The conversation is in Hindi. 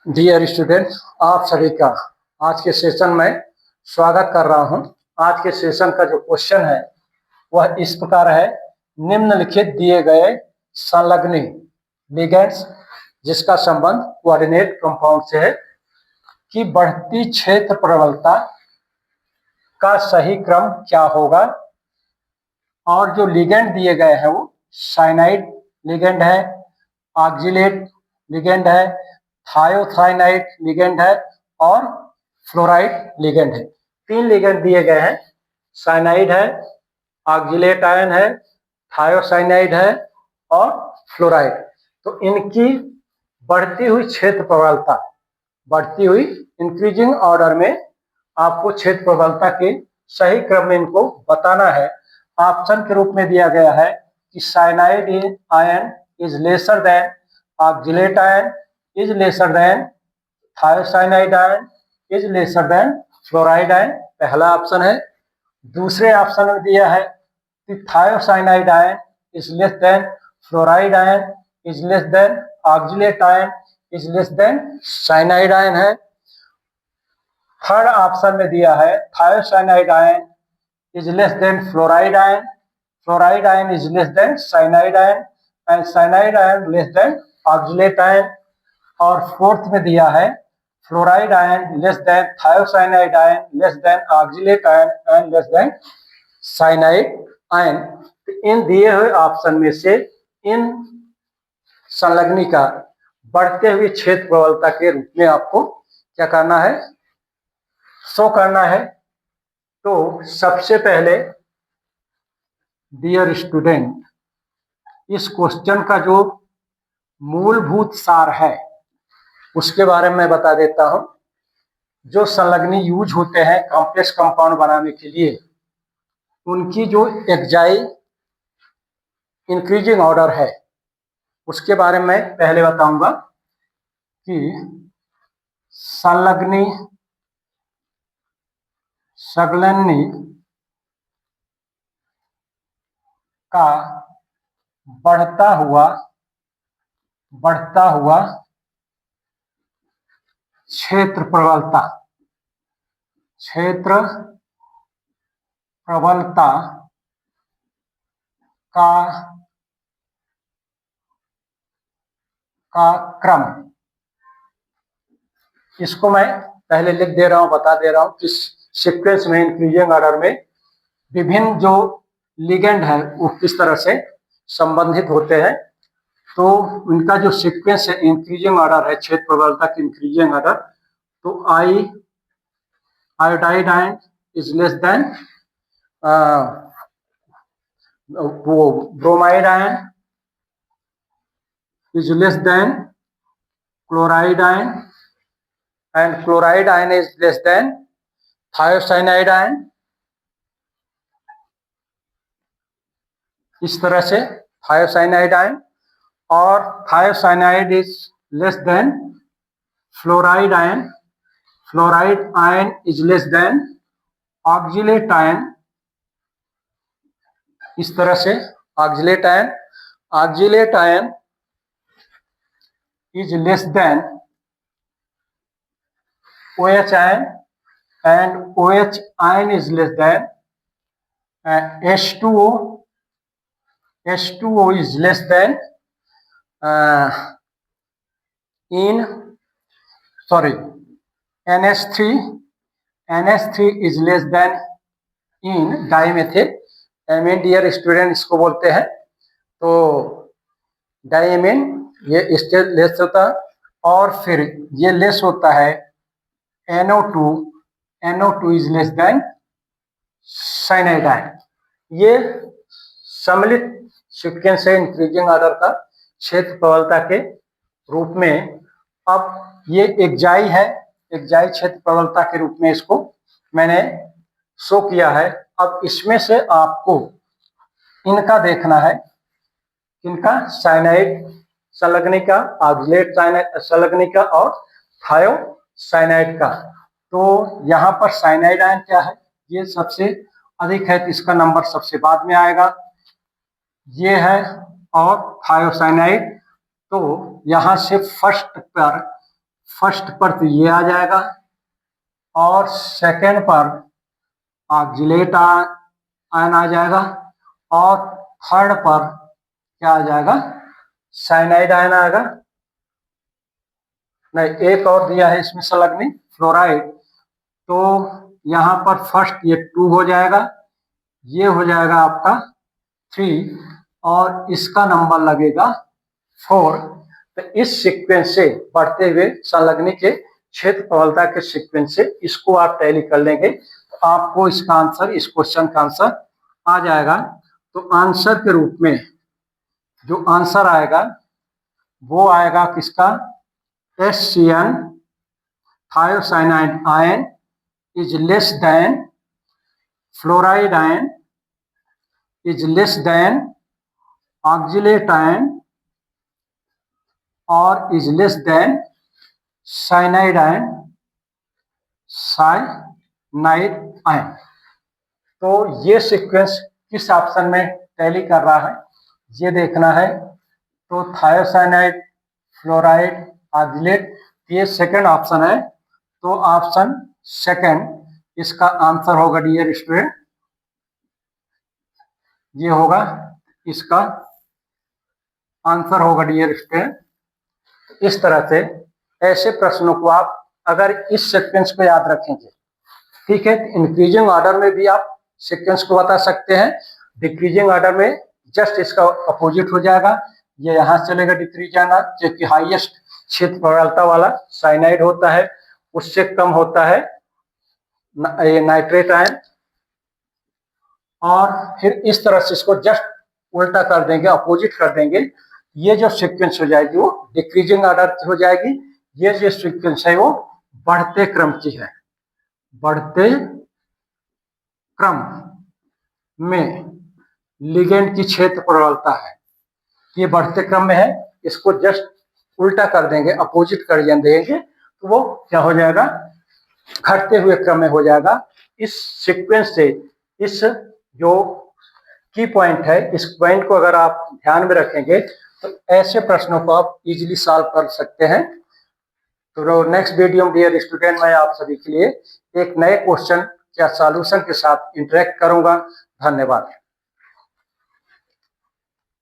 डियर स्टूडेंट्स, आप सभी का आज के सेशन में स्वागत कर रहा हूं। आज के सेशन का जो क्वेश्चन है वह इस प्रकार है। निम्नलिखित दिए गए संलग्नी लिगेंड्स जिसका संबंध कोऑर्डिनेट कंपाउंड से है कि बढ़ती क्षेत्र प्रबलता का सही क्रम क्या होगा। और जो लिगेंड दिए गए हैं वो साइनाइड लिगेंड है, ऑक्जिलेट लिगेंड है, थायोसाइनाइड लिगेंड है और फ्लोराइड लिगेंड है। तीन लिगेंड दिए गए हैं। साइनाइड है, ऑक्जिलेट आयन है, थायोसाइनाइड है और फ्लोराइड। तो इनकी बढ़ती हुई क्षेत्र प्रबलता, बढ़ती हुई इंक्रीजिंग ऑर्डर में आपको क्षेत्र प्रबलता के सही क्रम में इनको बताना है। ऑप्शन के रूप में दिया गया है कि cyanide ion is lesser than oxalate ion, is lesser than thiocyanide ion, is lesser than fluoride ion. पहला ऑप्शन है। दूसरे ऑप्शन में दिया है कि thiocyanide ion is less than fluoride ion, is less than oxalate ion, is less then cyanide ion है। थर्ड ऑप्शन में दिया है thiocyanide ion is less than fluoride ion, fluoride ion is less than cyanide ion and cyanide ion less than oxalate ion। और फोर्थ में दिया है fluoride ion less than thiocyanide ion, less than oxalate ion and less than cyanide ion. तो इन दिए हुए ऑप्शन में से इन संलग्नी का बढ़ते हुए क्षेत्र प्रबलता के रूप में आपको क्या करना है, शो करना है। तो सबसे पहले डियर स्टूडेंट, इस क्वेश्चन का जो मूलभूत सार है उसके बारे में बता देता हूं। जो संलग्नी यूज होते हैं कॉम्प्लेक्स कंपाउंड बनाने के लिए, उनकी जो एक्जाई इंक्रीजिंग ऑर्डर है उसके बारे में पहले बताऊंगा कि संलग्नी का बढ़ता हुआ क्षेत्र प्रबलता का क्रम। इसको मैं पहले लिख दे रहा हूं, बता दे रहा हूं कि सीक्वेंस में इंक्रीजिंग ऑर्डर में विभिन्न जो लिगेंड है वो किस तरह से संबंधित होते हैं। तो उनका जो सीक्वेंस है इंक्रीजिंग ऑर्डर है, क्षेत्र प्रबलता की इंक्रीजिंग ऑर्डर। तो iodide ion is less than वो bromide ion, is less than chloride ion and chloride ion is less than thiocyanide ion. इस तरह से थायोसाइनाइड आयन, और thiocyanide is less than fluoride ion, fluoride ion is less than oxalate ion. इस तरह से oxalate ion is less than OH ion and OH ion is less than H2O is less than NH3 is less than in dimethyl amine. Dear student, इसको बोलते हैं तो डाइमीन, ये स्टेज लेस होता है। और फिर ये लेस होता है NO2 is less then cyanide ion. ये सम्मिलित सीक्वेंस है इंक्रीजिंग ऑर्डर का क्षेत्र प्रबलता के रूप में। अब ये एक्जाई है, एक्जाई क्षेत्र प्रबलता के रूप में इसको मैंने शो किया है। अब इसमें से आपको इनका देखना है, इनका साइनाइड संलग्नी का, ऑक्जिलेट संलग्नी का और थायोसाइनाइड का। तो यहाँ पर साइनाइड आयन क्या है, ये सबसे अधिक है तो इसका नंबर सबसे बाद में आएगा, ये है। और थायोसाइनाइड तो यहाँ से फर्स्ट पर फर्स्ट पर तो ये आ जाएगा और सेकेंड पर ऑक्जिलेट आयन आ जाएगा और थर्ड पर क्या आ जाएगा, साइनाइड आयन आएगा। नहीं, एक और दिया है इसमें संलग्नी फ्लोराइड, तो यहाँ पर फर्स्ट ये 2 हो जाएगा, ये हो जाएगा आपका 3 और इसका नंबर लगेगा 4। तो इस सीक्वेंस से बढ़ते हुए संलग्नी के क्षेत्र प्रबलता के सीक्वेंस से इसको आप टैली कर लेंगे तो आपको इसका आंसर, इस क्वेश्चन का आंसर आ जाएगा। तो आंसर के रूप में जो आंसर आएगा वो आएगा किसका, HCN thiocyanide ion is less than fluoride ion is less than oxalate ion और is less than cyanide ion, तो ये सीक्वेंस किस ऑप्शन में टैली कर रहा है ये देखना है। तो थायोसाइनाइड, फ्लोराइड, ऑक्जिलेट, ये सेकंड ऑप्शन है, तो ऑप्शन सेकंड इसका आंसर होगा डियर स्टूडेंट, ये होगा इसका आंसर होगा डियर स्टूडेंट। इस तरह से ऐसे प्रश्नों को आप अगर इस सीक्वेंस को याद रखेंगे, ठीक है, इंक्रीजिंग ऑर्डर में भी आप सीक्वेंस को बता सकते हैं, डिक्रीजिंग ऑर्डर में जस्ट इसका अपोजिट हो जाएगा, ये यहाँ चलेगा डिक्रीज आना, जो कि हाईएस्ट क्षेत्र प्रबलता वाला साइनाइड होता है, उससे कम होता है ये नाइट्रेट आयन, और फिर इस तरह से इसको जस्ट उल्टा कर देंगे, अपोजिट कर देंगे, ये जो सीक्वेंस हो जाएगी वो डिक्रीजिंग ऑर्डर की हो जाएगी, ये जो सीक्वेंस है वो बढ़ते क्रम की है, बढ़ते क्रम में लिगेंड की क्षेत्र प्रबलता है, ये बढ़ते क्रम में है, इसको जस्ट उल्टा कर देंगे, अपोजिट कर देंगे, तो वो क्या हो जाएगा, घटते हुए क्रम में हो जाएगा। इस सीक्वेंस से इस जो की पॉइंट है, इस पॉइंट को अगर आप ध्यान में रखेंगे तो ऐसे प्रश्नों को आप इजीली सॉल्व कर सकते हैं। तो नेक्स्ट वीडियो में डियर स्टूडेंट मैं आप सभी के लिए एक नए क्वेश्चन या सॉल्यूशन के साथ इंटरेक्ट करूंगा। धन्यवाद।